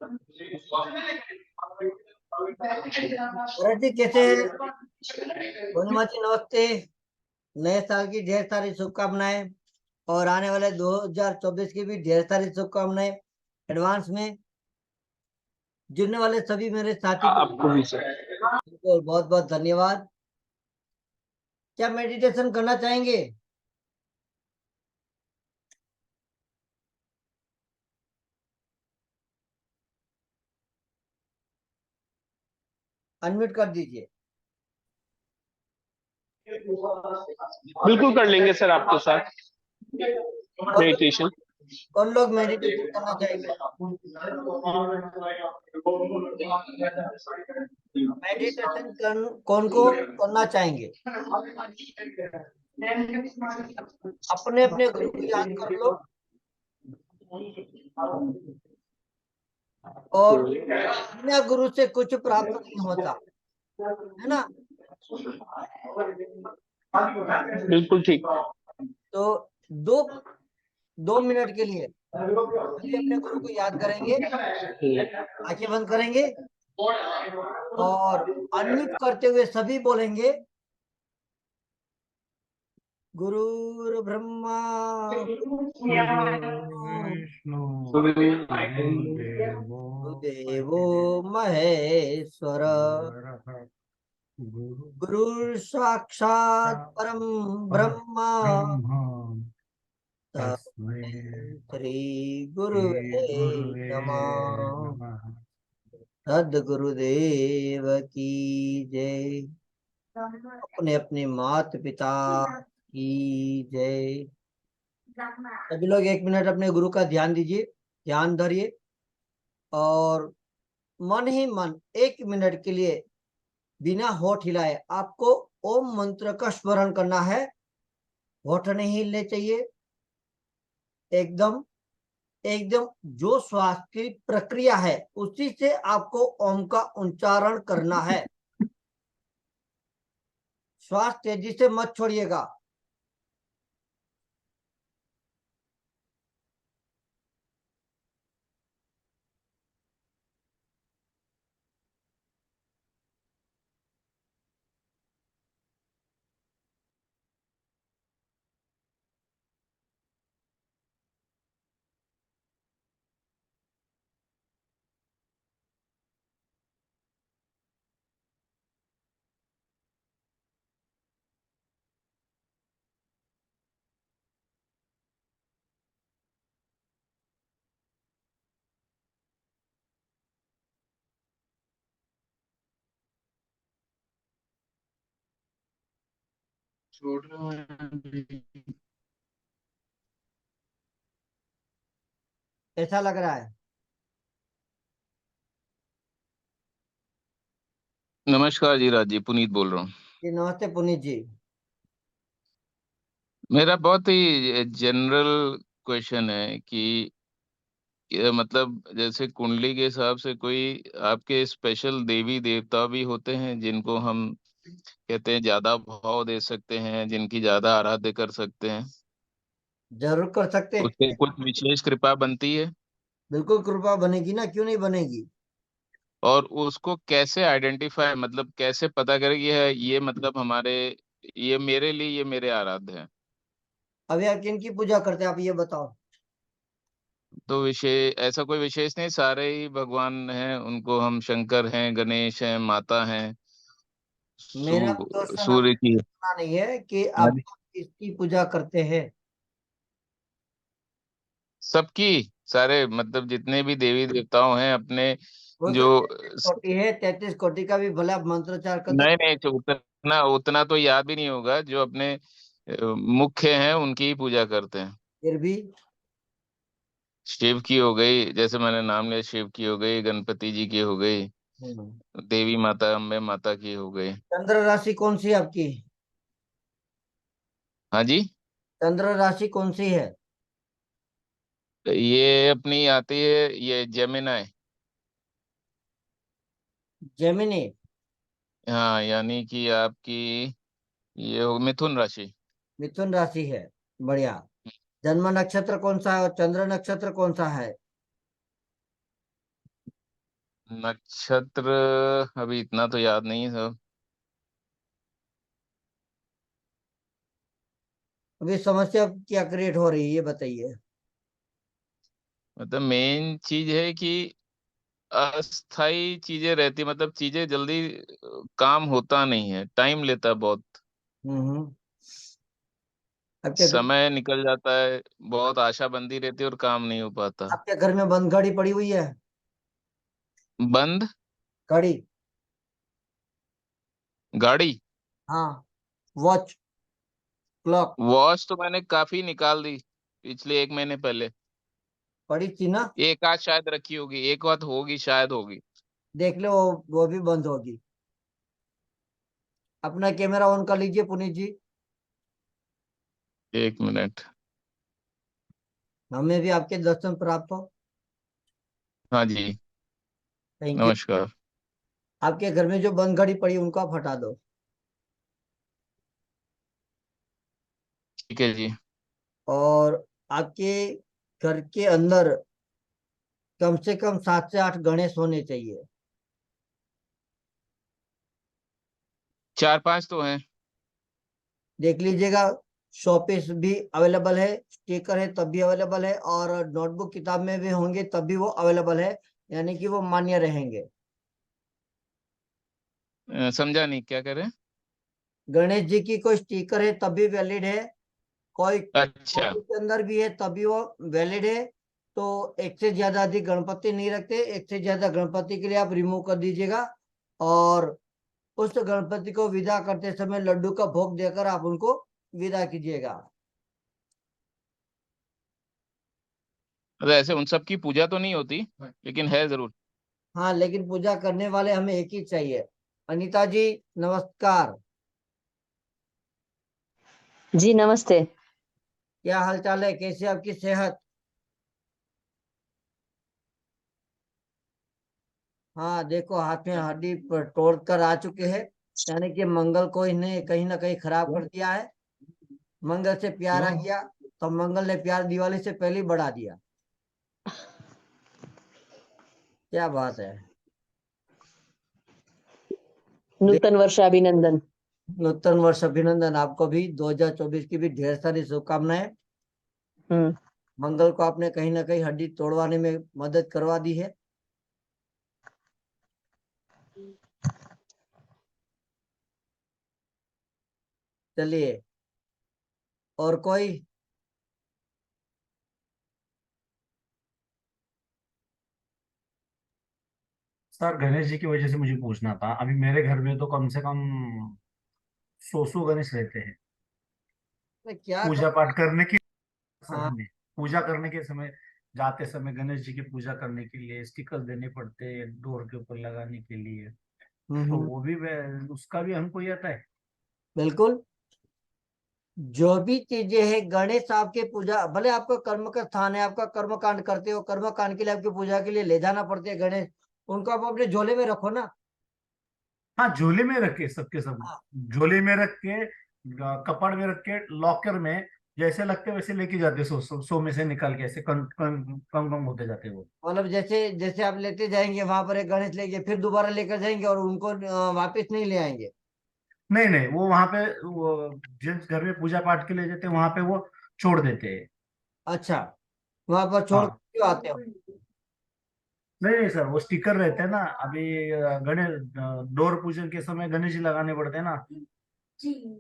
भरत जी कैसे हैं? पूर्णिमा जी नमस्ते। नए साल की ढेर सारी शुभकामनाएं और आने वाले 2024 की भी ढेर सारी शुभकामनाएं एडवांस में। जुड़ने वाले सभी मेरे साथी आपको भी सर। को बहुत बहुत धन्यवाद। क्या मेडिटेशन करना चाहेंगे? अनम्यूट कर दीजिए। बिल्कुल कर लेंगे सर आपके साथ कौन मेडिटेशन। कौन लोग मेडिटेशन करना चाहेंगे? मेडिटेशन कौन को करना चाहेंगे? अपने अपने गुरु को याद कर लो और बिना गुरु से कुछ प्राप्त नहीं होता है ना। बिल्कुल ठीक। तो दो 2 मिनट के लिए सभी अपने गुरु को याद करेंगे, आंखें बंद करेंगे और अनम्यूट करते हुए सभी बोलेंगे गुरुर् ब्रह्मा विष्णु गुरुदेवो महेश्वर गुरुर् साक्षात् परम ब्रह्म तस्मै श्री गुरुवे नमः। सद्गुरुदेव की जय। अपने अपने माता पिता की जय। सभी लोग 1 मिनट अपने गुरु का ध्यान दीजिए, ध्यान धरिए और मन ही मन 1 मिनट के लिए बिना होठ हिलाए आपको ओम मंत्र का स्मरण करना है। होठ नहीं हिलने चाहिए। एकदम एकदम जो श्वास की प्रक्रिया है उसी से आपको ओम का उच्चारण करना है। श्वास तेजी से मत छोड़िएगा। ऐसा लग रहा है। नमस्कार जी, राज जी, पुनीत बोल रहा हूँ। जी नमस्ते पुनीत जी। मेरा बहुत ही जनरल क्वेश्चन है कि मतलब जैसे कुंडली के हिसाब से कोई आपके स्पेशल देवी देवता भी होते हैं जिनको हम कहते हैं ज्यादा भाव दे सकते हैं, जिनकी ज्यादा आराध्य कर सकते हैं, जरूर कर सकते उससे हैं। कुछ विशेष कृपा बनती है? बिल्कुल कृपा बनेगी ना, क्यों नहीं बनेगी। और उसको कैसे आइडेंटिफाई, मतलब कैसे पता करें कि ये मतलब हमारे, ये मेरे लिए, ये मेरे आराध्य है? अभी आप किन की पूजा करते हैं आप ये बताओ। तो विशेष ऐसा कोई विशेष नहीं, सारे ही भगवान हैं, उनको हम शंकर हैं, गणेश हैं, माता हैं, मेरा क्वेश्चन सूर्य आपसे की। इतना नहीं है कि हाँ आप जी। किसकी पूजा करते हैं। सबकी, सारे मतलब जितने भी देवी देवताओं हैं अपने वो तो जो। 33 कोटि है, 33 कोटि का भी भले आप मंत्रोच्चार करते नहीं नहीं, तो उतना उतना तो याद भी नहीं होगा, जो अपने मुख्य हैं उनकी ही पूजा करते हैं। फिर भी। शिव की हो गई, जैसे मैंने नाम लिया, शिव की हो गई, गणपति जी की हो गई, हम्म। देवी माता, अम्बे माता की हो गई। चंद्र राशि कौन सी है आपकी? हाँ जी। चंद्र राशि कौन सी है? ये अपनी आती है, ये जेमिनाई। जेमिनी। हाँ, यानी कि आपकी ये हो मिथुन राशि। मिथुन राशि है। बढ़िया। जन्म नक्षत्र कौन सा है और चंद्र नक्षत्र कौन सा है? नक्षत्र अभी इतना तो याद नहीं है सब। अभी समस्या क्या क्रिएट हो रही है ये बताइए। मतलब मेन चीज है कि अस्थाई चीजें रहती, मतलब चीजें जल्दी काम होता नहीं है, टाइम लेता है बहुत, हम्म। आपके घर समय निकल जाता है, बहुत आशा बंधी रहती है और काम नहीं हो पाता। आपके घर में बंद घड़ी पड़ी हुई है? बंद घड़ी। गाड़ी। हाँ। वॉच। क्लॉक। वॉच तो मैंने काफी निकाल दी पिछले 1 महीने पहले। पड़ी थी ना? एक आध शायद रखी होगी, एक बात होगी, शायद होगी। देख लो, वो भी बंद होगी। अपना कैमरा ऑन कर लीजिए पुनीत जी। 1 मिनट। हमें भी आपके दर्शन प्राप्त हो। हाँ जी। Thank you. नमस्कार। आपके घर में जो बंद घड़ी पड़ी उनको आप हटा दो। ठीक है जी। और आपके घर के अंदर कम से कम 7 से 8 गणेश होने चाहिए। 4 5 तो हैं। देख लीजिएगा। शोपीस भी अवेलेबल है, स्टिकर है तब भी अवेलेबल है, और नोटबुक किताब में भी होंगे तब भी वो अवेलेबल है, यानी कि वो मान्य रहेंगे। समझा नहीं, क्या कह रहे हैं? गणेश जी की कोई स्टिकर है तब भी वैलिड है, कोई अच्छा। कॉपी के अंदर भी है तब भी वो वैलिड है। तो एक से ज्यादा अधिक गणपति नहीं रखते, एक से ज्यादा गणपति के लिए आप रिमूव कर दीजिएगा। और उस गणपति को विदा करते समय लड्डू का भोग देकर आप उनको विदा कीजिएगा। मतलब ऐसे उन सब की पूजा तो नहीं होती, लेकिन है जरूर। हाँ, लेकिन पूजा करने वाले हमें एक ही चाहिए। अनीता जी, नमस्कार। जी नमस्ते। क्या हाल चाल है, कैसी है आपकी सेहत? हाँ देखो, हाथ में हड्डी पर तोड़ कर आ चुके हैं, यानी कि मंगल को इन्हें कहीं ना कहीं खराब कर दिया है। मंगल से प्यार आ गया, तो मंगल ने प्यार दिवाली से पहले ही बढ़ा दिया। क्या बात है। नूतन वर्ष अभिनंदन। नूतन वर्ष अभिनंदन आपको भी, 2024 की भी ढेर सारी शुभकामनाएं। हम्म। मंगल को आपने कहीं ना कहीं हड्डी तोड़वाने में मदद करवा दी है। चलिए, और कोई? सर गणेश जी की वजह से मुझे पूछना था। अभी मेरे घर में तो कम से कम 100 गणेश रहते हैं। मैं क्या पूजा करूं? पाठ करने की हाँ। समय में, पूजा करने के समय, जाते समय गणेश जी की पूजा करने के लिए स्टिकर देने पड़ते हैं डोर के ऊपर लगाने के लिए। तो हम्म। वो भी उसका भी हमको ही आता है। बिल्कुल। जो भी चीजें है गणेश आपके पूजा, भले आपका कर्म का स्थान है, आपका कर्म कांड करते हो, कर्म कांड के लिए आपकी पूजा के लिए ले जाना पड़ते हैं गणेश, उनको आप अपने झोले में रखो ना। हाँ, झोले में रख के सबके सब, हाँ, झोले में रख के, कपड़ में रख के, लॉकर में, जैसे लगते वैसे लेके जाते, सो में से निकाल के ऐसे कम कम कम कम होते जाते वो। मतलब जैसे जैसे आप लेते जाएंगे वहां पर एक गणेश लेके फिर दोबारा लेकर जाएंगे और उनको वापस नहीं ले आएंगे। नहीं नहीं, वो वहां पे, वो जिस घर में पूजा पाठ के लिए जाते हैं वहां पे वो छोड़ देते हैं। अच्छा, वहां पर छोड़ हाँ। क्यों आते हो? नहीं नहीं सर, वो स्टिकर रहते हैं ना। अभी गणेश डोर पूजन के समय गणेश जी लगाने पड़ते हैं ना,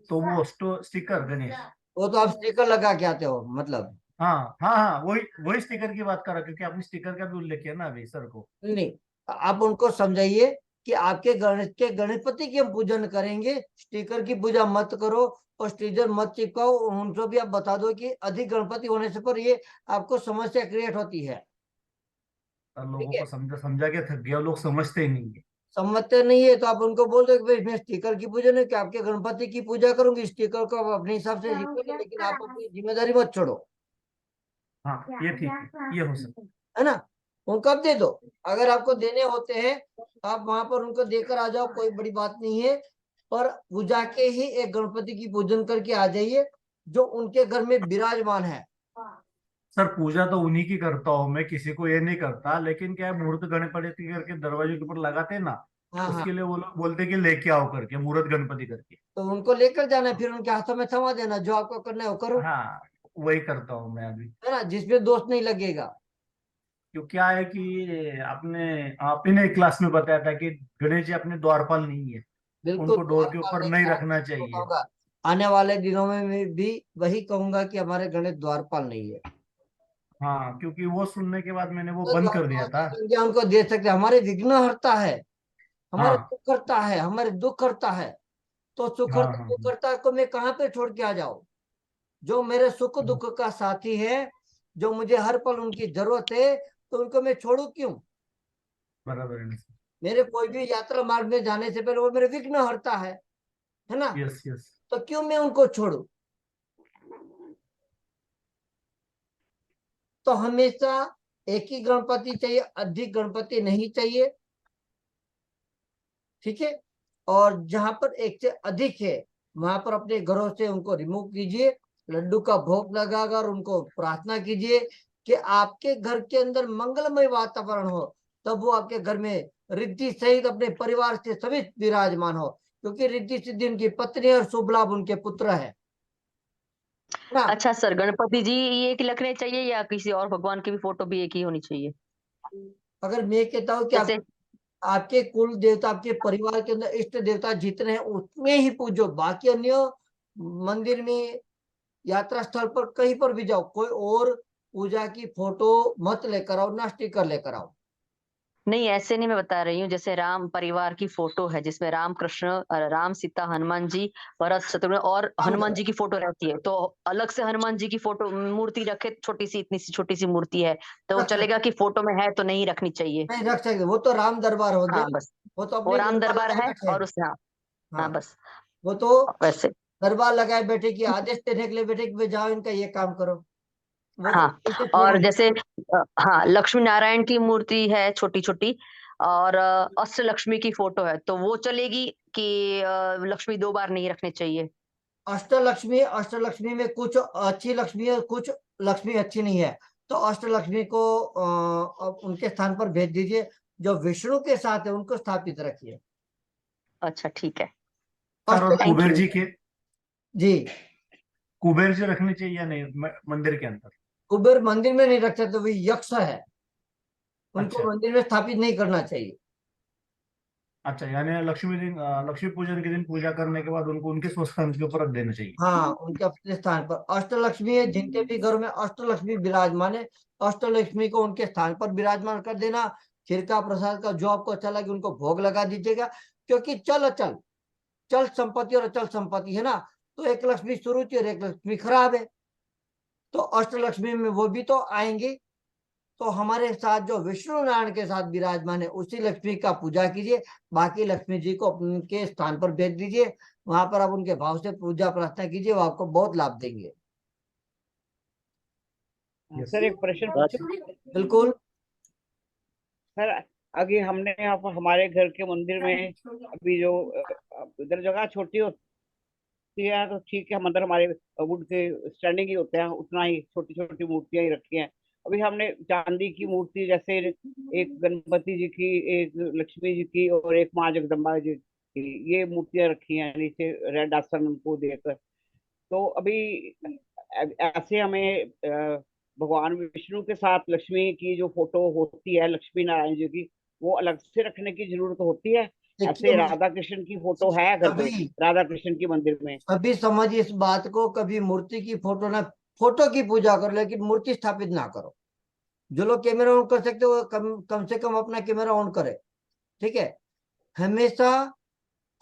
तो वो स्टिकर गणेश। वो तो आप स्टिकर लगा के आते हो मतलब? हाँ हाँ हाँ, वही वही स्टिकर की बात कर रहा, क्योंकि आपने स्टिकर का भी उल्लेख किया ना अभी सर को। नहीं, आप उनको समझाइए कि आपके गणेश के गणपति की हम पूजन करेंगे, स्टिकर की पूजा मत करो और स्टिकर मत चिपकाओ। उनको भी आप बता दो कि अधिक गणपति होने से पर ये आपको समस्या क्रिएट होती है। सर ठीक लोगों है, को समझा समझा के थक गया, लोग समझते ही नहीं है। समझते नहीं है तो आप उनको बोल दो कि भाई मैं स्टिकर की पूजा नहीं, कि आपके गणपति की पूजा करूंगी, स्टिकर को आप अपने हिसाब से चिपकाइए, लेकिन आप अपनी जिम्मेदारी मत छोड़ो। हाँ, ये ठीक है, ये हो सकता है ना? उनको आप दे दो। अगर आपको देने होते हैं तो आप वहां पर उनको देकर आ जाओ, कोई बड़ी बात नहीं है। पर पूजा के ही एक गणपति की पूजन करके आ जाइए जो उनके घर में विराजमान है। सर पूजा तो उन्हीं की करता हूँ, मैं किसी को ये नहीं करता, लेकिन क्या है मूर्त गणपति करके दरवाजे के ऊपर लगाते हैं ना, हाँ हाँ, उसके लिए वो लोग बोलते हैं कि लेके आओ करके, मूर्त गणपति करके। तो उनको लेकर जाना है, फिर उनके हाथों में थमा देना, जो आपको करना है वो करो, हाँ, वही करता हूँ मैं अभी। है ना, जिसमें दोष नहीं लगेगा। क्यों, क्या है कि आपने आपने ने एक क्लास में बताया था कि गणेश जी अपने द्वारपाल नहीं है, बिल्कुल, उनको डोर के द्वारपाल ऊपर नहीं नहीं है, रखना वो चाहिए। कहूंगा आने वाले दिनों में मैं भी वही कहूंगा कि हमारे गणेश द्वारपाल नहीं है। हाँ, क्योंकि वो सुनने के बाद मैंने वो तो बंद कर दिया द्वारपाल की था। संज्ञा उनको दे सकते, हमारे विघ्न हरता है, हमारे हाँ सुख करता है, हमारे दुख करता है, तो सुख हाँ करता हाँ दुख करता को मैं कहाँ पे छोड़ के आ जाऊं? जो मेरे सुख हाँ, दुख का साथी है, जो मुझे हर पल उनकी जरूरत है, तो उनको मैं छोड़ू क्यों? बराबर है। मेरे कोई भी यात्रा मार्ग में जाने से पहले वो मेरे विघ्न हरता है ना, यस यस। तो क्यों मैं उनको छोड़ू? तो हमेशा एक ही गणपति चाहिए, अधिक गणपति नहीं चाहिए, ठीक है। और जहां पर एक से अधिक है, वहां पर अपने घरों से उनको रिमूव कीजिए, लड्डू का भोग लगाकर उनको प्रार्थना कीजिए कि आपके घर के अंदर मंगलमय वातावरण हो, तब वो आपके घर में रिद्धि सहित अपने परिवार से सभी विराजमान हो, क्योंकि रिद्धि सिद्धि उनकी पत्नी और शुभ लाभ उनके पुत्र है ना। अच्छा सर, गणपति जी एक ही रखने चाहिए या किसी और भगवान की भी फोटो भी एक ही होनी चाहिए? अगर मैं कहता हूँ कि जैसे आपके कुल देवता, आपके परिवार के अंदर इष्ट देवता जितने हैं उतने ही पूजो, बाकी अन्य मंदिर में, यात्रा स्थल पर, कहीं पर भी जाओ, कोई और पूजा की फोटो मत लेकर आओ, ना स्टिकर लेकर आओ। नहीं, ऐसे नहीं, मैं बता रही हूँ, जैसे राम परिवार की फोटो है जिसमें राम कृष्ण, राम सीता, हनुमान जी, भरत शत्रुघ्न और काम हनुमान करो, जी की फोटो रहती है, तो अलग से हनुमान जी की फोटो मूर्ति रखे, छोटी सी, इतनी सी छोटी सी मूर्ति है, तो रख चलेगा सकते, कि फोटो में है तो नहीं रखनी चाहिए? नहीं रख सकते, वो तो राम दरबार हो गया, हाँ बस, वो तो वो अपनी राम दरबार दरबार लगाए है बैठे और हैं। उस, हाँ। हाँ, हाँ बस, वो तो वैसे। दरबार लगाए बैठे कि आदेश देने के लिए बैठे कि भाई जाओ इनका ये काम करो, वो हाँ, ऐसे थोड़ी और है। जैसे हाँ, लक्ष्मी नारायण की मूर्ति है छोटी छोटी, और अष्ट लक्ष्मी की फोटो है, तो वो चलेगी कि लक्ष्मी दो बार नहीं रखने चाहिए? अष्टलक्ष्मी में कुछ अच्छी लक्ष्मी है, कुछ लक्ष्मी अच्छी नहीं है, तो अष्टलक्ष्मी को अब उनके स्थान पर भेज दीजिए, जो विष्णु के साथ है उनको स्थापित रखिए। अच्छा ठीक है, सर, और थैंक कुबेर यू। जी के, जी, कुबेर जी रखने चाहिए या नहीं मंदिर के अंदर? कुबेर मंदिर में नहीं रख सकते, वो यक्ष है, उनको अच्छा मंदिर में स्थापित नहीं करना चाहिए। अच्छा, यानी लक्ष्मी दिन, लक्ष्मी पूजन के दिन पूजा करने के बाद उनको उनके स्वस्थान के ऊपर रख देना चाहिए। हाँ, उनके अपने स्थान पर अष्टलक्ष्मी है, जिनके भी घरों में अष्टलक्ष्मी विराजमान है, अष्टलक्ष्मी को उनके स्थान पर विराजमान कर देना। खीर का प्रसाद का जो आपको अच्छा लगे उनको भोग लगा दीजिएगा, क्योंकि चल अचल, चल संपत्ति और अचल संपत्ति है ना, तो एक लक्ष्मी शुरू थी और एक लक्ष्मी खराब है, तो अष्टलक्ष्मी में वो भी तो आएंगी। तो हमारे साथ जो विष्णु नारायण के साथ विराजमान है उसी लक्ष्मी का पूजा कीजिए, बाकी लक्ष्मी जी को उनके स्थान पर भेज दीजिए, वहां पर आप उनके भाव से पूजा प्रार्थना कीजिए, वो आपको बहुत लाभ देंगे। यस। सर एक प्रश्न पूछूं? बिल्कुल। सर आगे हमने यहाँ पर हमारे घर के मंदिर में अभी जो इधर जगह छोटी होती है तो ठीक है, मंदिर हमारे वुड के स्टैंडिंग ही होते हैं, उतना ही छोटी छोटी मूर्तियां ही रखी हैं। अभी हमने चांदी की मूर्ति, जैसे एक गणपति जी की, एक लक्ष्मी जी की और एक माँ जगदम्बा जी की, ये मूर्तियां रखी हैं नीचे रेड आसन उनको देकर। तो अभी ऐसे हमें भगवान विष्णु के साथ लक्ष्मी की जो फोटो होती है, लक्ष्मी नारायण जी की, वो अलग से रखने की जरूरत होती है? देखिए, ऐसे राधा कृष्ण की फोटो है घर पे, कभी राधा कृष्ण की मंदिर में? कभी समझिए इस बात को, कभी मूर्ति की फोटो ना, फोटो की पूजा करो लेकिन मूर्ति स्थापित ना करो। जो लोग कैमरा ऑन कर सकते हो वो कम से कम अपना कैमरा ऑन करे, ठीक है। हमेशा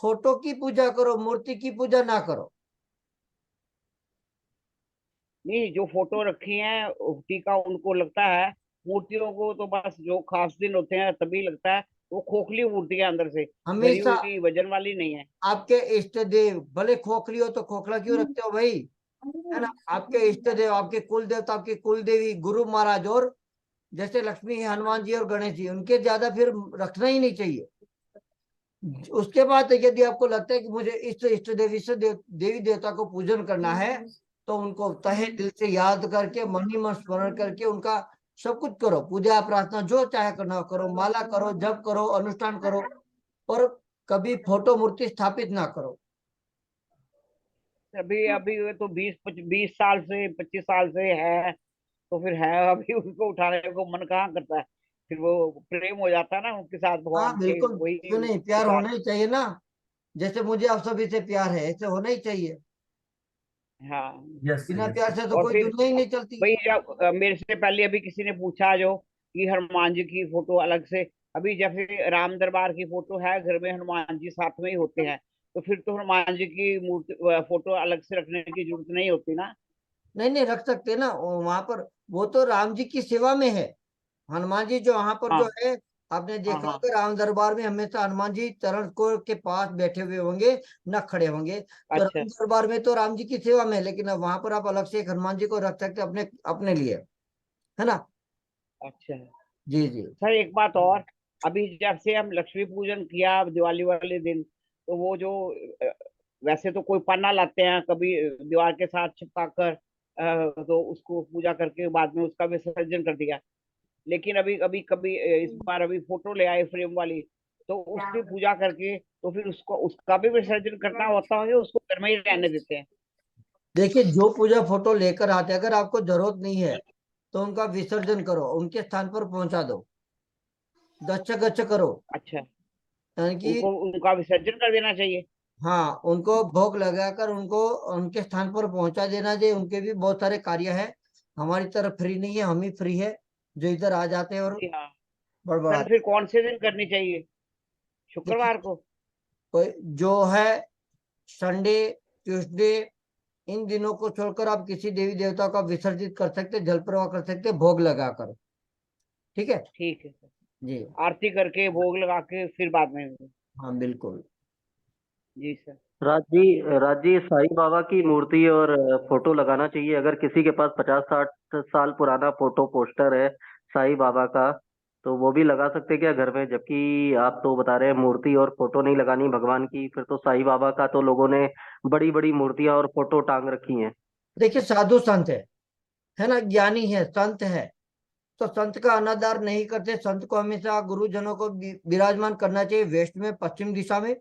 फोटो की पूजा करो, मूर्ति की पूजा ना करो। नहीं, जो फोटो रखी है टीका उनको लगता है, मूर्तियों को तो बस जो खास दिन होते हैं तभी लगता है। वो खोखली मूर्ति है अंदर से, भरी हमेशा हुई, वजन वाली नहीं है। आपके इष्ट देव भले खोखली हो तो खोखला क्यों रखते हो भाई, है ना। आपके इष्ट देव, आपके कुल देवता, आपकी कुल देवी गुरु महाराज, और जैसे लक्ष्मी हनुमान जी और गणेश जी, उनके ज्यादा फिर रखना ही नहीं चाहिए। उसके बाद यदि आपको लगता है कि मुझे इष्ट इष्ट देवी से देवी देवता को पूजन करना है, तो उनको तहे दिल से याद करके मन ही मन स्मरण करके उनका सब कुछ करो, पूजा प्रार्थना जो चाहे करना करो, माला करो, जप करो, अनुष्ठान करो, पर कभी फोटो मूर्ति स्थापित ना करो। अभी अभी वो तो 20 साल से 25 साल से है, तो फिर है अभी उसको उठाने को मन कहाँ करता है। फिर वो प्रेम हो जाता है ना उनके साथ, हाँ भगवान के, बिल्कुल, वही क्यों नहीं, उसके प्यार साथ। होना ही चाहिए ना। जैसे मुझे आप सभी से प्यार है, ऐसे होना ही चाहिए। हाँ। यस बिना यस। प्यार से तो और कोई फिर दुनिया ही नहीं चलती। भाई जब मेरे से पहले अभी किसी ने पूछा जो कि हनुमान जी की फोटो अलग से, अभी जैसे राम दरबार की फोटो है घर में, हनुमान जी साथ में ही होते हैं, तो फिर तो हनुमान जी की मूर्ति फोटो अलग से रखने की जरूरत नहीं होती ना। नहीं नहीं, रख सकते ना वहां पर, वो तो राम जी की सेवा में है। हनुमान जी जो वहां पर हाँ जो है, आपने हाँ देखा हाँ। होगा राम दरबार में हमेशा हनुमान जी चरण को के पास बैठे हुए होंगे, न खड़े होंगे। तो अच्छा राम दरबार में तो राम जी की सेवा में है, लेकिन अब वहां पर आप अलग से एक हनुमान जी को रख सकते हैं अपने अपने लिए, है ना। अच्छा। जी जी। सर एक बात और, अभी जब से हम लक्ष्मी पूजन किया दिवाली वाले दिन, तो वो जो अ, वैसे तो कोई पन्ना लाते हैं कभी दीवार के साथ चिपका कर, तो उसको पूजा करके बाद में उसका विसर्जन कर दिया। लेकिन अभी अभी कभी इस बार अभी फोटो ले आए फ्रेम वाली, तो उसकी पूजा करके तो फिर उसको उसका भी विसर्जन करना होता है, उसको घर में ही रहने देते हैं। देखिए, जो पूजा फोटो लेकर आते हैं, अगर आपको जरूरत नहीं है तो उनका विसर्जन करो, उनके स्थान पर पहुंचा दो, गच्छ गच्छ करो। अच्छा। यानी कि उनको उनका विसर्जन कर देना चाहिए। हाँ, उनको भोग लगाकर उनको उनके स्थान पर पहुंचा देना चाहिए। उनके भी बहुत सारे कार्य है, हमारी तरफ फ्री नहीं है, हम ही फ्री है जो इधर आ जाते हैं और जी हाँ। सर बड़बड़ाते फिर कौन से दिन करनी चाहिए, हैं। देखिए, शुक्रवार को? कोई जो है संडे, ट्यूसडे, इन दिनों को छोड़कर आप किसी देवी देवता का विसर्जित कर सकते, जल प्रवाह कर सकते, भोग लगाकर। ठीक है। ठीक है सर। जी। आरती करके भोग लगा के फिर बाद में। हाँ बिल्कुल। जी सर। राज जी साईं बाबा की मूर्ति और फोटो लगाना चाहिए। अगर किसी के पास 50-60 साल पुराना फोटो पोस्टर है साईं बाबा का, तो वो भी लगा सकते हैं क्या घर में? जबकि आप तो बता रहे हैं मूर्ति और फोटो नहीं लगानी भगवान की, फिर तो साईं बाबा का तो लोगों ने बड़ी बड़ी मूर्तियां और फोटो टांग रखी हैं। देखिए, साधु संत है ना, ज्ञानी है, संत है, तो संत का अनादर नहीं करते। संत को हमेशा गुरुजनों को विराजमान करना चाहिए वेस्ट में, पश्चिम दिशा में।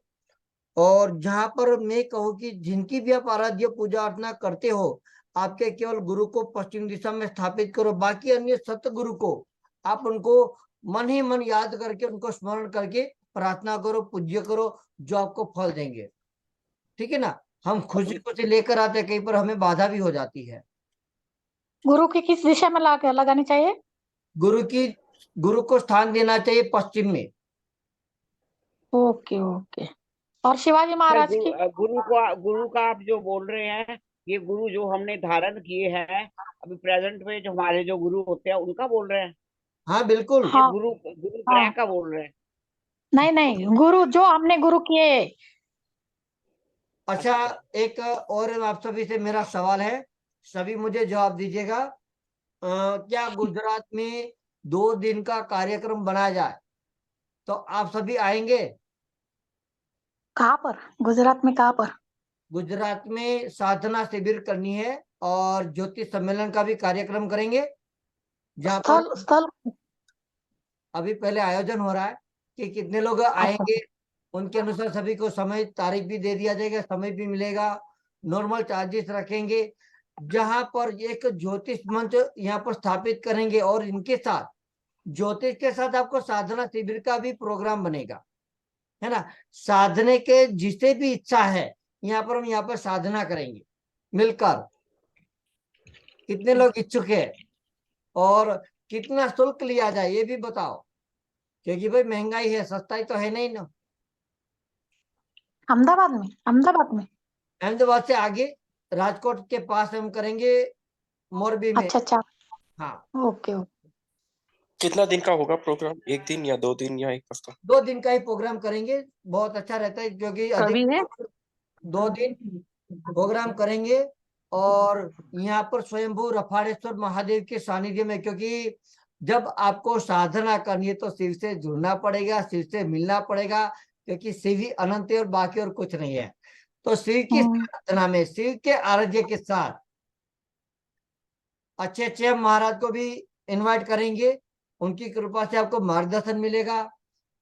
और जहां पर मैं कहूँ कि जिनकी भी आप आराध्य पूजा अर्चना करते हो, आपके केवल गुरु को पश्चिम दिशा में स्थापित करो, बाकी अन्य सतगुरु को आप उनको मन ही मन याद करके उनको स्मरण करके प्रार्थना करो, पूज्य करो, जो आपको फल देंगे। ठीक है ना। हम खुशी खुशी लेकर आते हैं, कहीं पर हमें बाधा भी हो जाती है। गुरु की किस दिशा में लगानी चाहिए? गुरु की गुरु को स्थान देना चाहिए पश्चिम में। Okay okay. और शिवाजी सर महाराज की? गुरु का आप जो बोल रहे हैं, ये गुरु जो हमने धारण किए हैं अभी प्रेजेंट में, जो हमारे जो गुरु होते हैं उनका बोल रहे हैं? हाँ बिल्कुल। ये हाँ गुरु गुरु ग्रह हाँ। का बोल रहे हैं? नहीं नहीं, गुरु जो हमने गुरु किए। अच्छा, अच्छा। एक और आप सभी से मेरा सवाल है, सभी मुझे जवाब दीजिएगा। क्या गुजरात में 2 दिन का कार्यक्रम बनाया जाए तो आप सभी आएंगे? कहाँ पर? गुजरात में कहाँ पर? गुजरात में साधना शिविर करनी है और ज्योतिष सम्मेलन का भी कार्यक्रम करेंगे, जहाँ पर स्थल स्थल। अभी पहले आयोजन हो रहा है कि कितने लोग अच्छा आएंगे। उनके अनुसार सभी को समय तारीख भी दे दिया जाएगा, समय भी मिलेगा, नॉर्मल चार्जेस रखेंगे। जहां पर एक ज्योतिष मंच यहाँ पर स्थापित करेंगे और इनके साथ ज्योतिष के साथ आपको साधना शिविर का भी प्रोग्राम बनेगा, है ना। साधने के जिसे भी इच्छा है, यहाँ पर हम यहाँ पर साधना करेंगे मिलकर। कितने लोग इच्छुक है और कितना शुल्क लिया जाए ये भी बताओ, क्योंकि भाई महंगाई है, सस्ताई तो है नहीं ना। अहमदाबाद में? अहमदाबाद में? अहमदाबाद से आगे राजकोट के पास हम करेंगे, मोरबी में। अच्छा अच्छा। हाँ, ओके ओके। कितना दिन का होगा प्रोग्राम? 1 दिन या 2 दिन या 1 हफ्ता? 2 दिन का ही प्रोग्राम करेंगे, बहुत अच्छा रहता है, क्योंकि कभी है? अधिक 2 दिन प्रोग्राम करेंगे। और यहाँ पर स्वयंभू रफाड़ेश्वर महादेव के सानिध्य में, क्योंकि जब आपको साधना करनी है तो शिव से जुड़ना पड़ेगा, शिव से मिलना पड़ेगा, क्योंकि शिव ही अनंत है और बाकी और कुछ नहीं है। तो शिव की साधना में, शिव के आराध्य के साथ अच्छे अच्छे हम महाराज को भी इनवाइट करेंगे, उनकी कृपा से आपको मार्गदर्शन मिलेगा।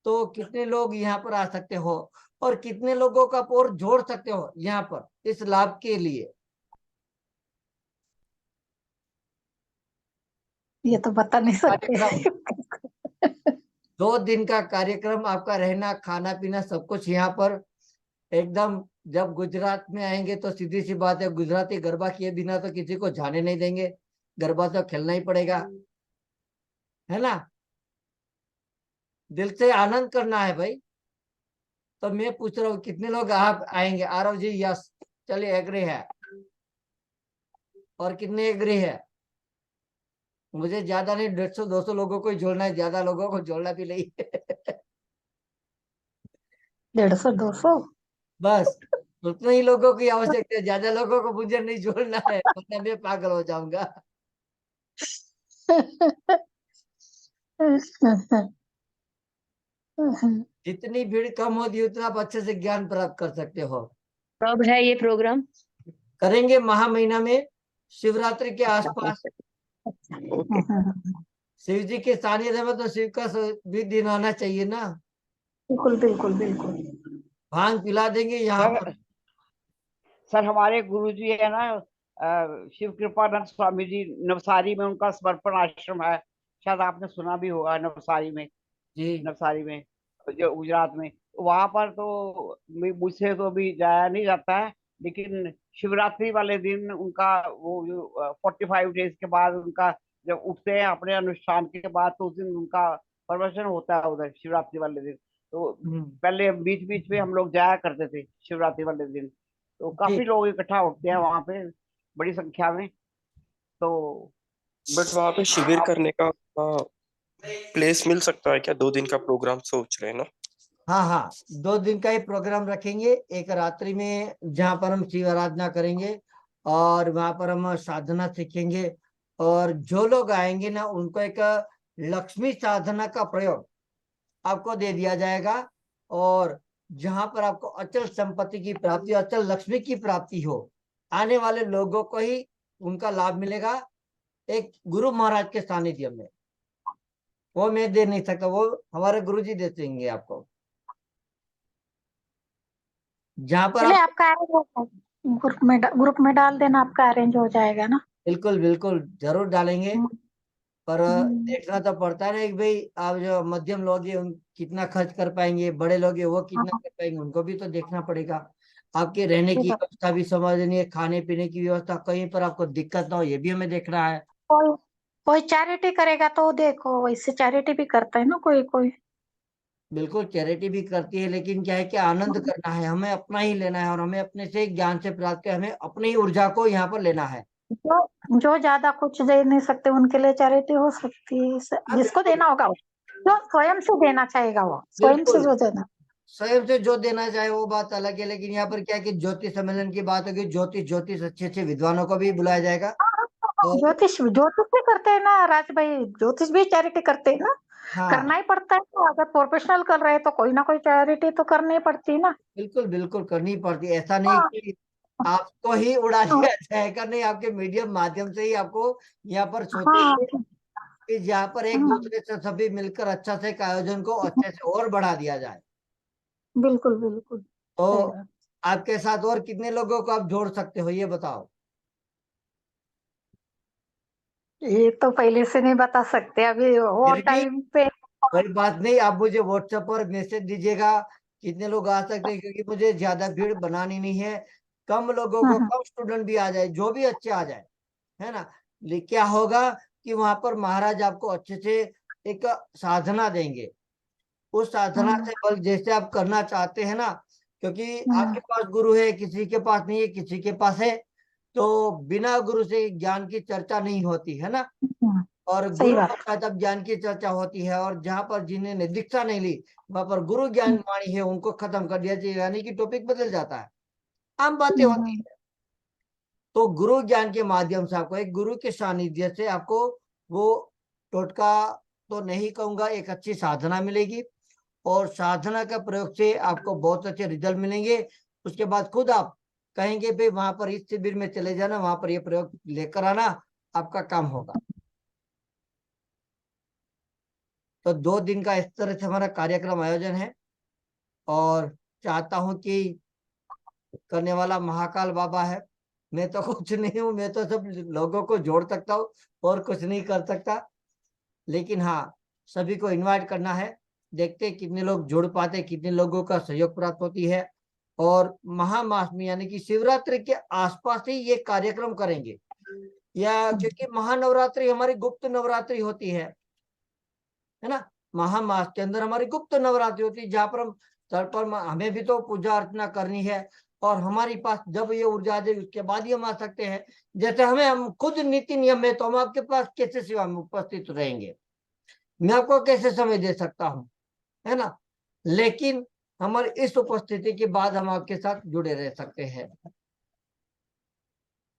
तो कितने लोग यहाँ पर आ सकते हो और कितने लोगों का आप और जोड़ सकते हो यहाँ पर इस लाभ के लिए? ये तो बता नहीं सकते। कार्यक्रम 2 दिन का कार्यक्रम, आपका रहना खाना पीना सब कुछ यहाँ पर एकदम। जब गुजरात में आएंगे तो सीधी सी बात है, गुजराती गरबा किए बिना तो किसी को जाने नहीं देंगे, गरबा तो खेलना ही पड़ेगा, है ना? दिल से आनंद करना है भाई। तो मैं पूछ रहा हूँ कितने लोग आप आएंगे? आरव जी यस, चलिए एग्री है। और कितने एग्री है? मुझे ज्यादा नहीं, 150-200 लोगों को ही जोड़ना है, ज्यादा लोगों को जोड़ना भी नहीं। 150-200। बस उतने ही लोगों की आवश्यकता है, ज्यादा लोगों को मुझे नहीं जोड़ना है, वरना मैं पागल हो जाऊंगा। जितनी भीड़ कम होती उतना आप अच्छे से ज्ञान प्राप्त कर सकते हो। कब है ये प्रोग्राम? करेंगे महा महीना में, शिवरात्रि के आसपास। ओके। शिव जी के सानिध्य में तो शिव का भी दिन आना चाहिए ना। बिल्कुल बिल्कुल बिल्कुल। भांग पिला देंगे यहाँ पर। सर हमारे गुरुजी है ना, शिव कृपानंद स्वामी जी, नवसारी में उनका समर्पण आश्रम है, शायद आपने सुना भी होगा, नवसारी में। जी नवसारी में जो गुजरात में, वहां पर तो मुझसे तो भी जाया नहीं जाता है, लेकिन शिवरात्रि वाले दिन उनका वो जो 45 डेज के बाद उनका जब उठते हैं अपने अनुष्ठान के बाद, तो उस दिन उनका प्रवचन होता है उधर शिवरात्रि वाले दिन। तो पहले बीच बीच में हम लोग जाया करते थे शिवरात्रि वाले दिन, तो काफी लोग इकट्ठा होते हैं वहां पे बड़ी संख्या में। तो बट वहाँ पे शिविर करने का प्लेस मिल सकता है क्या? 2 दिन का प्रोग्राम सोच रहे हैं ना? हाँ हाँ, 2 दिन का ही प्रोग्राम रखेंगे। एक रात्रि में जहाँ पर हम शिव आराधना करेंगे और वहां पर हम साधना सीखेंगे, और जो लोग आएंगे ना उनको एक लक्ष्मी साधना का प्रयोग आपको दे दिया जाएगा। और जहां पर आपको अचल संपत्ति की प्राप्ति, अचल लक्ष्मी की प्राप्ति हो, आने वाले लोगों को ही उनका लाभ मिलेगा, एक गुरु महाराज के सानिध्य में। वो मैं दे नहीं सकता, वो हमारे गुरु जी दे देंगे आपको। जहां पर चलिए आप आपका अरेंज हो जाएगा, ग्रुप में डाल देना, आपका अरेंज हो जाएगा ना। बिल्कुल बिल्कुल जरूर डालेंगे। पर हम्म। देखना तो पड़ता है ना कि भाई आप जो मध्यम लोग हैं उन कितना खर्च कर पाएंगे, बड़े लोग हैं वो कितना हाँ, कर पाएंगे, उनको भी तो देखना पड़ेगा। आपके रहने ये की तो व्यवस्था भी समझनी है, खाने पीने की व्यवस्था, कहीं पर आपको दिक्कत ना हो ये भी हमें देखना है। कोई कोई चैरिटी करेगा तो देखो, वैसे चैरिटी भी करता है ना कोई कोई। बिल्कुल चैरिटी भी करती है, लेकिन क्या है कि आनंद करना है, हमें अपना ही लेना है, और हमें अपने से ज्ञान से प्राप्त कर हमें अपनी ऊर्जा को यहाँ पर लेना है। जो ज्यादा कुछ दे नहीं सकते उनके लिए चैरिटी हो सकती है, हाँ जिसको बिल्कुल देना होगा वो जो स्वयं से देना चाहेगा, वो स्वयं से बिल्कुल, जो देना। स्वयं से जो देना चाहे वो बात अलग है, लेकिन यहाँ पर क्या है कि ज्योतिष सम्मेलन की बात होगी, ज्योतिष ज्योतिष अच्छे अच्छे विद्वानों को भी बुलाया जाएगा। और ज्योतिष ज्योतिष भी करते हैं ना राज भाई, ज्योतिष भी चैरिटी करते हैं ना। हाँ करना ही पड़ता है, तो अगर प्रोफेशनल कर रहे हैं तो कोई ना कोई चैरिटी तो करनी ही पड़ती है ना। बिल्कुल बिल्कुल करनी पड़ती है। ऐसा नहीं हाँ कि आपको ही उड़ा हाँ दिया जाएगा, नहीं, आपके मीडियम माध्यम से ही आपको यहाँ पर हाँ, सोचेंगे कि जहाँ पर एक दूसरे से सभी मिलकर अच्छा से एक आयोजन को अच्छे से और बढ़ा दिया जाए। बिल्कुल बिल्कुल सही तो बात। आपके साथ और कितने लोगों को आप जोड़ सकते हो ये बताओ? ये तो पहले से नहीं बता सकते, अभी वो फिर भी टाइम पे। कोई बात नहीं, आप मुझे व्हाट्सएप पर मैसेज दीजिएगा कितने लोग आ सकते हैं, क्योंकि मुझे ज्यादा भीड़ बनानी नहीं है। कम लोगों को, कम स्टूडेंट भी आ जाए, जो भी अच्छे आ जाए, है ना। लेकिन क्या होगा कि वहां पर महाराज आपको अच्छे से एक साधना देंगे, उस साधना से बल जैसे आप करना चाहते हैं ना, क्योंकि आपके पास गुरु है, किसी के पास नहीं है, किसी के पास है, तो बिना गुरु से ज्ञान की चर्चा नहीं होती है ना। और सही गुरु बात। होता है तब ज्ञान की चर्चा होती है, और जहां पर जिन्होंने दीक्षा नहीं ली वहां पर गुरु ज्ञान वाणी है उनको खत्म कर दिया जाए, यानी कि टॉपिक बदल जाता है, आम बातें होती है। तो गुरु ज्ञान के माध्यम से आपको एक गुरु के सानिध्य से आपको वो टोटका तो नहीं कहूंगा, एक अच्छी साधना मिलेगी, और साधना का प्रयोग से आपको बहुत अच्छे रिजल्ट मिलेंगे। उसके बाद खुद आप कहेंगे भाई वहां पर इस शिविर में चले जाना, वहां पर ये प्रयोग लेकर आना, आपका काम होगा। तो 2 दिन का इस तरह से हमारा कार्यक्रम आयोजन है, और चाहता हूं कि करने वाला महाकाल बाबा है। मैं तो कुछ नहीं हूं, मैं तो सब लोगों को जोड़ सकता हूँ और कुछ नहीं कर सकता, लेकिन हाँ, सभी को इनवाइट करना है। देखते हैं कितने लोग जुड़ पाते, कितने लोगों का सहयोग प्राप्त होती है। और महामास में यानी कि शिवरात्रि के आसपास ही ये कार्यक्रम करेंगे, या क्योंकि महानवरात्रि हमारी गुप्त नवरात्रि होती है ना। महामास के अंदर हमारी गुप्त नवरात्रि होती है, जहाँ पर हम तल पर हमें भी तो पूजा अर्चना करनी है, और हमारे पास जब ये ऊर्जा आ जाए उसके बाद ही हम आ सकते हैं। जैसे हम खुद नीति नियम है, तो हम आपके पास कैसे सेवा में उपस्थित रहेंगे, मैं आपको कैसे समय दे सकता हूँ, है ना। लेकिन हमारी इस उपस्थिति के बाद हम आपके साथ जुड़े रह सकते हैं,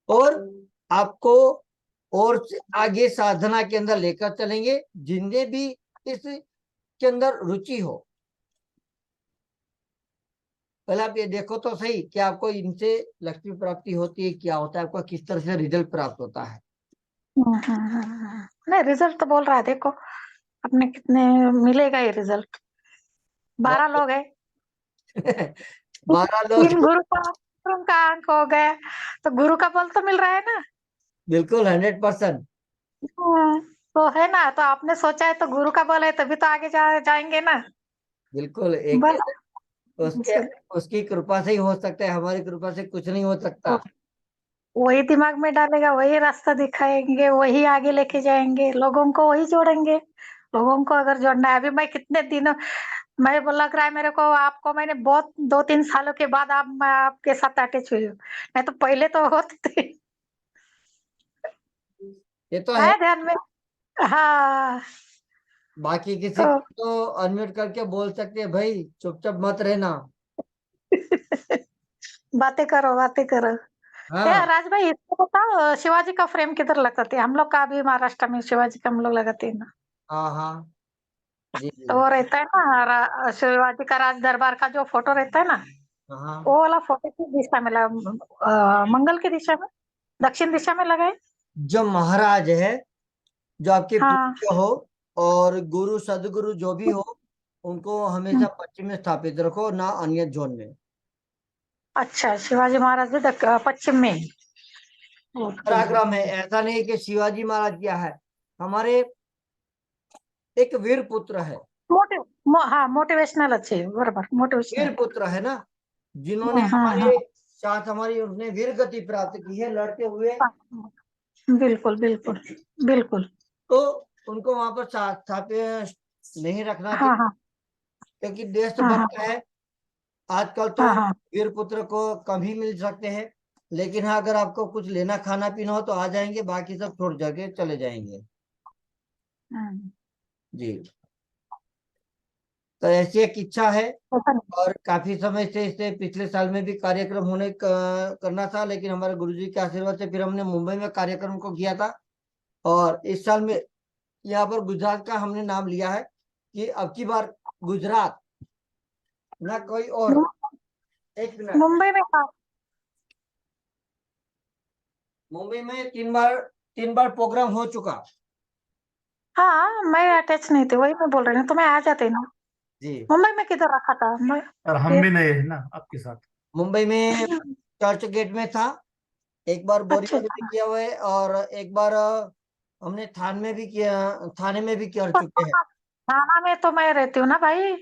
और आपको और आगे साधना के अंदर लेकर चलेंगे, जिन्हें भी इसके अंदर रुचि हो। पहले आप ये देखो तो सही कि आपको इनसे लक्ष्मी प्राप्ति होती है, क्या होता है, आपको किस तरह से रिजल्ट प्राप्त होता है। नहीं, रिजल्ट तो बोल रहा है, देखो अपने कितने मिलेगा ये रिजल्ट। 12 लोग है, 12 लोग, 3 गुरु का अंक हो गया, तो गुरु का बल तो मिल रहा है ना। बिल्कुल 100%। तो है ना, तो आपने सोचा है तो गुरु का बल है, तभी तो आगे जाएंगे ना। बिल्कुल, एक बस उसके उसकी कृपा से ही हो सकता है, हमारी कृपा से कुछ नहीं हो सकता। वही दिमाग में डालेगा, वही रास्ता दिखाएंगे, वही आगे लेके जाएंगे, लोगों को वही जोड़ेंगे। लोगों को अगर जोड़ना है, अभी मैं कितने दिनों, मैं लग रहा है मेरे को आपको, मैंने बहुत 2-3 सालों के बाद मैं आपके साथ अटैच हुई हूँ, नहीं तो पहले तो होते थे। ये तो है। आया ध्यान में। हाँ, बाकी किसी तो को तो अनम्यूट करके बोल सकते हैं, भाई चुपचाप मत रहना। बातें करो, बातें करो। हाँ राज भाई, इसको बताओ, शिवाजी का फ्रेम किधर लगाते हैं? हम लोग का भी महाराष्ट्र में शिवाजी का हम लोग लगाते हैं ना। हाँ हाँ, जी तो जी, वो रहता है ना, शिवाजी का राज दरबार का जो फोटो रहता है ना, हाँ। वो वाला फोटो किस दिशा में मंगल की दिशा में, दक्षिण दिशा में लगाए। जो महाराज है, जो आपके हाँ, पूज्य हो, और गुरु सदगुरु जो भी हो, उनको हमेशा पश्चिम में स्थापित रखो, ना अन्य जोन में। अच्छा, शिवाजी महाराज भी पश्चिम में। ओके। पराक्रम है, ऐसा नहीं कि शिवाजी महाराज क्या है, हमारे एक वीर पुत्र है। हाँ, मोटिवेशनल अच्छे, बराबर मोटिवेशनल। वीर पुत्र है ना, जिन्होंने हाँ, हमारे साथ हमारी उसने वीर गति प्राप्त की है लड़ते हुए। बिल्कुल बिल्कुल बिल्कुल। तो उनको वहां पर स्थापित नहीं रखना हाँ चाहिए, हाँ क्योंकि हाँ देशभक्त है। आजकल तो हाँ हाँ वीर पुत्र को कम ही मिल सकते हैं, लेकिन हाँ, अगर आपको कुछ लेना खाना पीना हो तो आ जाएंगे, बाकी सब छोड़ जाके चले जाएंगे। हाँ। जी, तो ऐसी एक इच्छा है, ऐसा नहीं। और काफी समय से इसे पिछले साल में भी कार्यक्रम करना था, लेकिन हमारे गुरुजी के आशीर्वाद से फिर हमने मुंबई में कार्यक्रम को किया था, और इस साल में यहाँ पर गुजरात का हमने नाम लिया है कि अब की बार गुजरात, ना कोई और। एक मिनट, मुंबई में था। मुंबई में 3 बार प्रोग्राम हो चुका। हाँ, मैं अटैच नहीं थी, वही मैं बोल रही हूँ, तो मैं आ जाते ना। जी, मुंबई में किधर रखा था मैं? और हम भी नहीं है ना आपके साथ। मुंबई में चर्च गेट में था, एक बार अच्छा बोरीवली में किया हुआ है, और एक बार हमने थाने में भी किया, थाने में भी कर चुके हैं। थाना में तो मैं रहती हूँ ना भाई।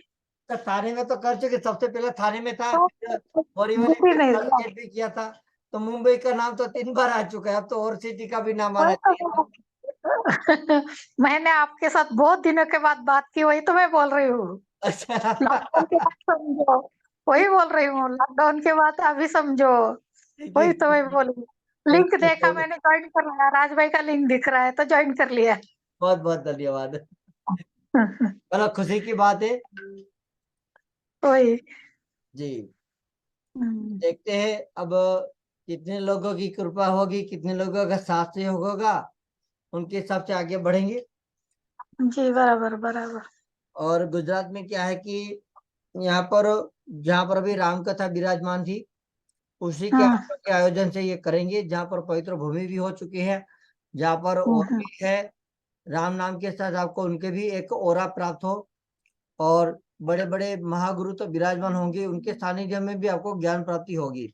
तो थाने में तो कर चुके, सबसे पहले थाने में था, तो फिर बोरीवली बुद्धि में नहीं चर्च गेट भी किया था। तो मुंबई का नाम तो 3 बार आ चुका है, अब तो और सिटी का भी नाम आना वही चाहिए तो ना। मैंने आपके साथ बहुत दिनों के बाद बात की, वही तो मैं बोल रही हूँ। अच्छा। लॉकडाउन के बाद समझो, वही बोल रही हूँ, लॉकडाउन के बाद अभी समझो। ठीक है, वही तो ठीक मैं है। बोली, लिंक चलिए, देखा मैंने, ज्वाइन कर लिया, राज भाई का लिंक दिख रहा है तो ज्वाइन कर लिया। बहुत बहुत धन्यवाद। चलो, खुशी की बात है। वही। जी, देखते हैं अब कितने लोगों की कृपा होगी, कितने लोगों का साथ सहयोग होगा, उनके हिसाब से आगे बढ़ेंगे। जी, बराबर बराबर। और गुजरात में क्या है कि यहाँ पर, जहाँ पर अभी राम कथा विराजमान थी, उसी के हाँ, आयोजन से ये करेंगे, जहाँ पर पवित्र भूमि भी हो चुकी है, जहाँ पर हम्म, और भी है राम नाम के साथ आपको उनके भी एक ओरा प्राप्त हो, और बड़े बड़े महागुरु तो विराजमान होंगे, उनके सानिध्य में भी आपको ज्ञान प्राप्ति होगी।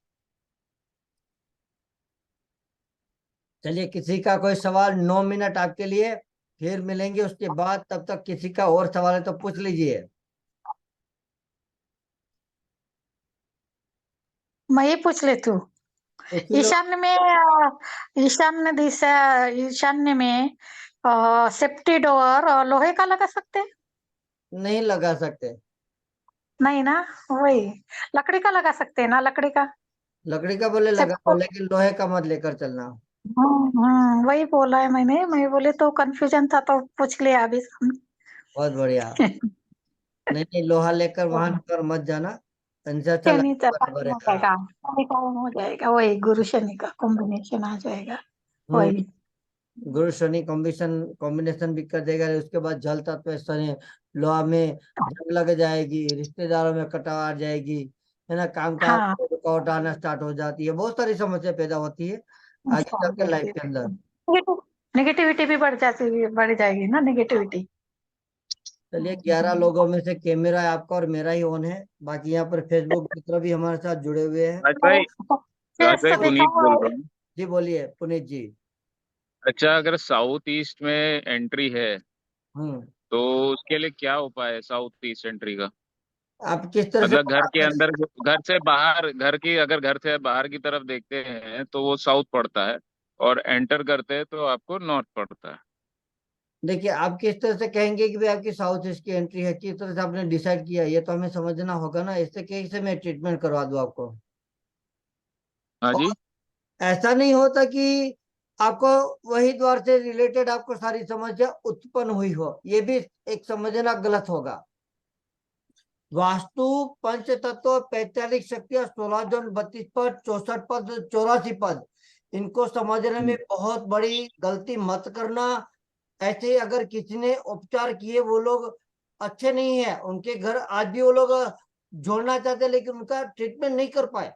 चलिए, किसी का कोई सवाल? 9 मिनट आपके लिए, फिर मिलेंगे उसके बाद। तब तक किसी का और सवाल है तो पूछ लीजिए। मैं ही पूछ लेती हूँ। पूछ लो। ईशान्य में ईशान्य दिशा, ईशान्य में सेफ्टी डोर लोहे का लगा सकते हैं? नहीं लगा सकते। नहीं ना, वही लकड़ी का लगा सकते हैं ना, लकड़ी का। लकड़ी का बोले लगा दो, लेकिन लोहे का मत लेकर चलना। वही बोला है मैंने, मैं बोले तो कंफ्यूजन था तो पूछ लिया अभी सामने। बहुत बढ़िया। नहीं नहीं, लोहा लेकर वहां पर मत जाना, इनसे अच्छा शनि लकड़ी का बराबर हो है। जाएगा, शनि का हो जाएगा, वही गुरु शनि का कॉम्बिनेशन आ जाएगा, हम्म, वही। गुरु शनि कॉम्बिनेशन भी कर देगा। उसके बाद जल तत्व शनि लोहा में जंग लग जाएगी, रिश्तेदारों में कटाव आ जाएगी, है ना, काम काज हाँ, में रुकावट आना स्टार्ट हो जाती है, बहुत सारी समस्या पैदा होती है आगे चल के लाइफ के अंदर। नेगेटिविटी भी बढ़ जाएगी ना, नेगेटिविटी। चलिए, 11 लोगों में से कैमरा आपका और मेरा ही ऑन है, बाकी यहाँ पर फेसबुक मित्र भी हमारे साथ जुड़े हुए हैं। राज फेस भाई तो पुनीत बोल दिखाओ। रहा हूँ। जी बोलिए पुनीत जी। अच्छा, अगर साउथ ईस्ट में एंट्री है हम्म, तो उसके लिए क्या उपाय है साउथ ईस्ट एंट्री का? आप किस तरह से मतलब घर के अंदर, घर से बाहर, घर की अगर घर से बाहर की तरफ देखते हैं तो वो साउथ पड़ता है, और एंटर करते हैं तो आपको नॉर्थ पड़ता है। देखिए, आप किस तरह से कहेंगे कि भाई आपकी साउथ ईस्ट की एंट्री है, किस तरह से आपने डिसाइड किया, ये तो हमें समझना होगा ना, इससे कैसे मैं ट्रीटमेंट करवा दूं आपको। हाँ और जी। ऐसा नहीं होता कि आपको वही द्वार से रिलेटेड आपको सारी समस्या उत्पन्न हुई हो, ये भी एक समझना गलत होगा। वास्तु पंच तत्व 45 शक्तियां 16 जोन 32 पद 64 पद 84 पद, इनको समझने में बहुत बड़ी गलती मत करना। ऐसे अगर किसी ने उपचार किए, वो लोग अच्छे नहीं है, उनके घर आज भी वो लोग जोड़ना चाहते हैं, लेकिन उनका ट्रीटमेंट नहीं कर पाए,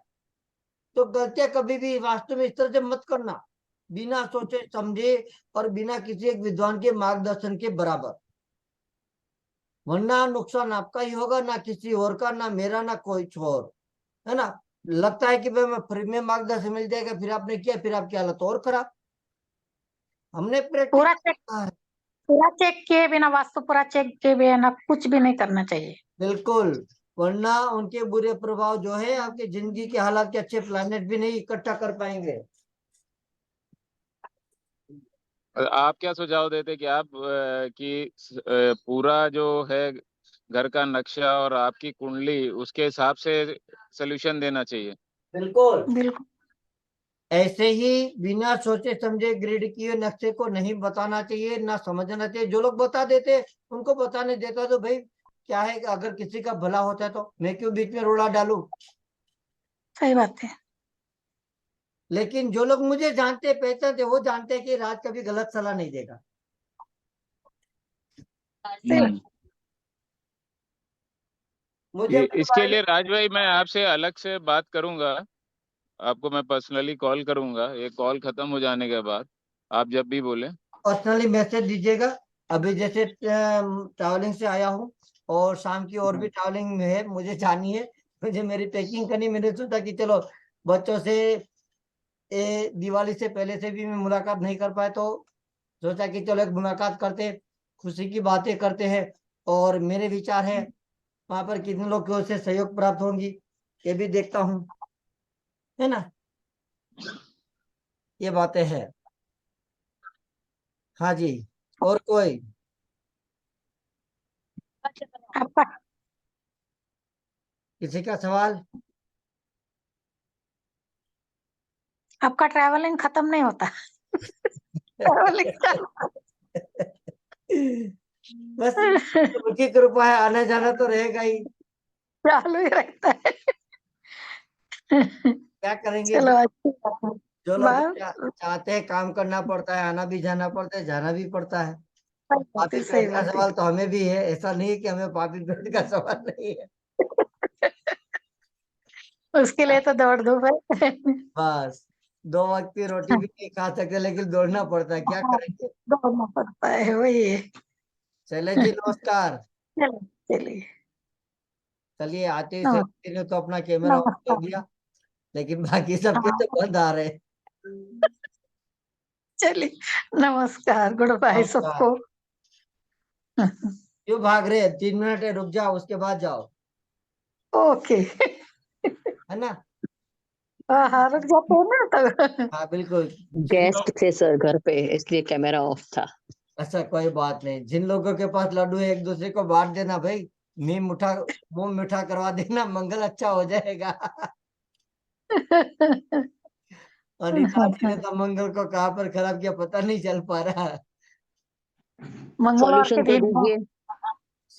तो गलतियां कभी भी वास्तव में इस तरह से मत करना, बिना सोचे समझे और बिना किसी एक विद्वान के मार्गदर्शन के बराबर, वरना नुकसान आपका ही होगा, ना किसी और का, ना मेरा, ना कोई छोर, है ना। लगता है कि भाई मैं फ्री में मार्गदर्शन मिल जाएगा, फिर आपने किया, फिर आपकी हालत और खराब। हमने पूरा प्रैक्टिस चेक, किया है। पूरा चेक किए बिना, वास्तु पूरा चेक किए बिना कुछ भी नहीं करना चाहिए। बिल्कुल, वरना उनके बुरे प्रभाव जो है आपकी जिंदगी के हालात के अच्छे प्लानिट भी नहीं इकट्ठा कर पाएंगे। आप क्या सुझाव देते कि आप पूरा जो है घर का नक्शा और आपकी कुंडली उसके हिसाब से सोल्यूशन देना चाहिए? बिल्कुल, बिल्कुल। ऐसे ही बिना सोचे समझे ग्रिड किए नक्शे को नहीं बताना चाहिए, ना समझना चाहिए। जो लोग बता देते उनको बताने देता, तो भाई क्या है कि अगर किसी का भला होता है तो मैं क्यों बीच में रोड़ा डालूं। सही बात है। लेकिन जो लोग मुझे जानते पहचानते, वो जानते हैं कि राज कभी गलत सलाह नहीं देगा। सही बात। मुझे अपने इसके बारे लिए राज भाई मैं आपसे अलग से बात करूंगा, आपको मैं पर्सनली कॉल करूंगा, ये कॉल खत्म हो जाने के बाद आप जब भी बोले। पर्सनली मैसेज दीजिएगा। अभी जैसे ट्रैवलिंग से आया हूँ, और शाम की और भी ट्रैवलिंग में है, मुझे जानी है, मुझे मेरी पैकिंग करनी। मैंने सोचा कि चलो बच्चों से दिवाली से पहले से भी मैं मुलाकात नहीं कर पाया, तो सोचा कि चलो एक मुलाकात करते, खुशी की बातें करते हैं, और मेरे विचार है वहां पर कितने लोग की ओर से सहयोग प्राप्त होंगी, ये भी देखता हूँ, है ना, ये बातें हैं। हाँ जी, और कोई? आपका किसी का सवाल? आपका ट्रैवलिंग खत्म नहीं होता। ट्रैवलिंग बस उनकी कृपा है, आना जाना तो रहेगा ही। चालू ही रहता है। क्या करेंगे, चलो, अच्छी बात है। जो लोग बस चाहते हैं काम करना पड़ता है, आना भी जाना पड़ता है, जाना भी पड़ता है। सही बात पापी है, सही पेट का बात है। सवाल तो हमें भी है, ऐसा नहीं है कि हमें पापी पेट का सवाल नहीं है। उसके लिए तो दौड़ धूप है। बस 2 वक्त की रोटी भी नहीं खा सकते, लेकिन दौड़ना पड़ता है, क्या करेंगे। दौड़ना पड़ता है, वही है। चले जी, नमस्कार। चलिए चलिए, चलिए, आते ही नमस्कार। से ने तो अपना कैमरा ऑन कर दिया, लेकिन बाकी सबके तो हाँ, बंद आ रहे। चलिए, नमस्कार, गुड बाय नमस्कार। सबको। क्यों भाग रहे हैं? 3 मिनट है, रुक जाओ, उसके बाद जाओ, ओके। है ना। हाँ हाँ, रुक जाते हैं ना तो। हाँ बिल्कुल। गेस्ट थे सर घर पे, इसलिए कैमरा ऑफ था। अच्छा, कोई बात नहीं। जिन लोगों के पास लड्डू है, एक दूसरे को बांट देना भाई। मुंह मीठा करवा देना, मंगल अच्छा हो जाएगा। अनिता जी ने तो मंगल को कहाँ पर खराब किया, पता नहीं चल पा रहा। मंगलवार के सॉल्यूशन तो दिन दीजिए।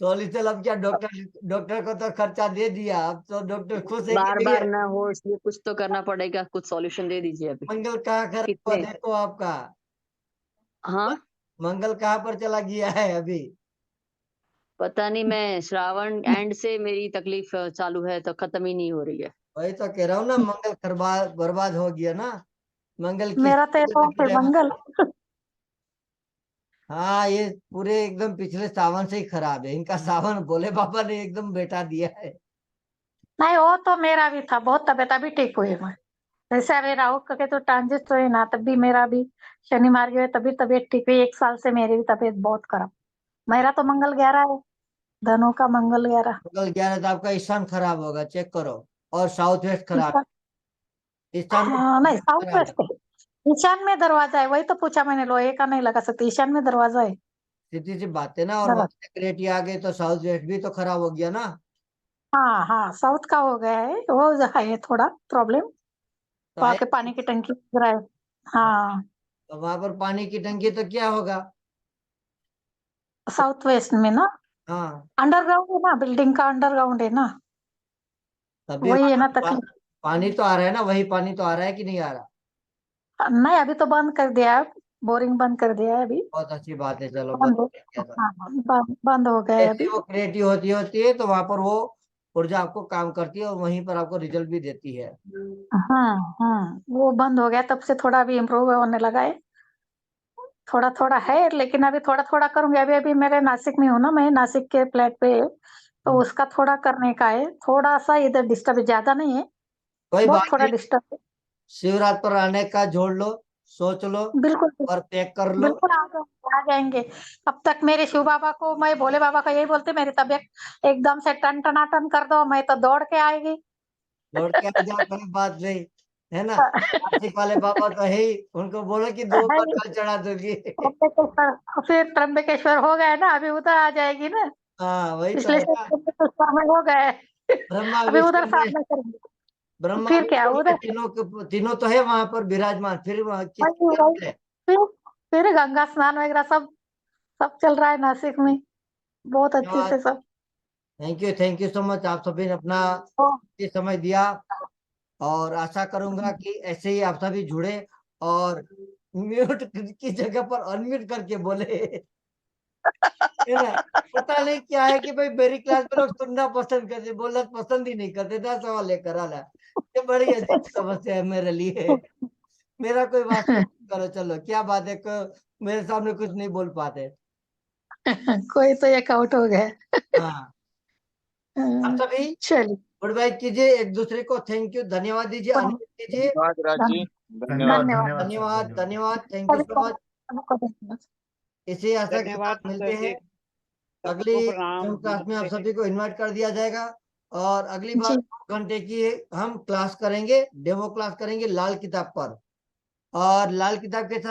सॉल्यूशन अब क्या, डॉक्टर को तो खर्चा दे दिया, अब तो डॉक्टर खुश है कि बार नहीं बार है। ना हो, इसलिए कुछ तो करना पड़ेगा, कुछ सॉल्यूशन दे दीजिए अभी। मंगल कहाँ खराब हुआ कितने? देखो आपका। हाँ, मंगल कहाँ पर चला गया है अभी। पता नहीं, मैं श्रावण एंड से मेरी तकलीफ चालू है, तो खत्म ही नहीं हो रही है। वही तो कह रहा हूँ ना, मंगल बर्बाद हो गया ना। मंगल किस मेरा तो वजह से पे खराब मंगल। है? हाँ, ये पूरे एकदम पिछले सावन से ही खराब है इनका। सावन भोले बाबा ने एकदम बैठा दिया है। नहीं, वो तो मेरा भी था, बहुत तबीयत अभी ठीक हुई मैं। जैसे अभी राहु के तो ट्रांजिट हुए ना, तब भी मेरा भी शनि मार गए, तभी तबीयत ठीक हुई। 1 साल से मेरी भी तबीयत बहुत खराब। मेरा तो मंगल 11 है, धनु का मंगल 11। मंगल 11 तो आपका ईशान खराब होगा, चेक करो। और साउथ वेस्ट खराब है। ईशान में हाँ, नहीं, साउथ खराब है। वेस्ट है। ईशान में दरवाजा है, वही तो पूछा मैंने, लोहे का नहीं लगा सकते, ईशान में दरवाजा है। सीधी सी बात है ना। और वहां दरवाजा। से क्रिएटी आ गई तो साउथ वेस्ट भी तो खराब हो गया ना। हाँ हाँ, साउथ का हो गया है, वो है थोड़ा प्रॉब्लम। तो वहाँ है। के पानी की टंकी गिरा है। हाँ, तो वहां पर पानी की टंकी तो क्या होगा। साउथ वेस्ट में ना, हाँ, अंडरग्राउंड है ना, बिल्डिंग का अंडरग्राउंड है ना, तभी वही वहां है ना पर तकलीफ। पानी तो आ रहा है ना, वही पानी तो आ रहा है कि नहीं आ रहा। नहीं, अभी तो बंद कर दिया है, बोरिंग बंद कर दिया है अभी। बहुत अच्छी बात है, चलो बंद बंद हो कर दिया था। हाँ, बंद हो गया है जैसे अभी। वो क्रिएटिव होती होती है तो वहां पर वो ऊर्जा आपको काम करती है, और वहीं पर आपको रिजल्ट भी देती है। हाँ, वो बंद हो गया, तब से थोड़ा अभी इम्प्रूव होने लगा है। थोड़ा थोड़ा है, लेकिन अभी थोड़ा थोड़ा करूंगी। अभी अभी मेरे नासिक में हूँ ना, मैं नासिक के फ्लैट पे, तो उसका थोड़ा करने का है। थोड़ा सा इधर डिस्टर्ब, ज्यादा नहीं है, कोई बहुत बात थोड़ा नहीं। डिस्टर्ब है। शिवरात्रि पर आने का जोड़ लो, सोच लो, बिल्कुल और पैक कर लो। बिल्कुल, आ जाएंगे। अब तक मेरे शिव बाबा को, मैं भोले बाबा का यही बोलते, मेरी तबीयत एकदम से टन टनाटन कर दो, मैं तो दौड़ के आएगी। लौट के आ जाओ, कोई बात नहीं, है ना। आशिक वाले बाबा तो है ही, उनको बोलो कि 2 बार जल चढ़ा दोगी। त्र्यंबकेश्वर, फिर त्र्यंबकेश्वर हो गए ना, अभी उधर आ जाएगी ना। हाँ, वही तो पिछले है से ना। त्र्यंबकेश्वर में हो गए। ब्रह्मा अभी उधर विष्णु में साधना करेंगे। ब्रह्मा फिर क्या विष्णु में उधर, तीनों तो है वहां पर विराजमान, फिर वहाँ किस वही क्या वही है। फिर फिर गंगा स्नान वगैरह सब सब चल रहा है नासिक में, बहुत अच्छे से सब। Thank you so much. आप सभी ने अपना ओ, ये समय दिया, और आशा करूंगा कि ऐसे ही आप सभी जुड़े, और म्यूट की जगह पर अनम्यूट करके बोले, है ना। पता नहीं क्या है कि भाई मेरी क्लास में लोग सुनना पसंद करते, बोलना पसंद ही नहीं करते ना, सवाल लेकर आना। ये बड़ी अजीब समस्या है मेरे लिए। मेरा कोई वास्ता नहीं करो, चलो क्या बात है, मेरे सामने कुछ नहीं बोल पाते। कोई तो एक आउट हो गया। हाँ, आप सभी चलिए, गुड बाय कीजिए, एक दूसरे को थैंक यू, धन्यवाद दीजिए, अनम्यूट कीजिए। धन्यवाद राज जी, धन्यवाद। धन्यवाद धन्यवाद। धन्यवाद सर, धन्यवाद, धन्यवाद। धन्यवाद, थैंक यू सभी सो मच। सबको धन्यवाद। इसी आशा के धन्यवाद साथ मिलते सर जी, हैं। अगली सबको प्रणाम, जूम क्लास में आप नमस्ते। सभी को इनवाइट कर दिया जाएगा, और अगली बार जी, 2 घंटे की हम क्लास करेंगे, डेमो क्लास करेंगे लाल किताब पर। और लाल किताब के साथ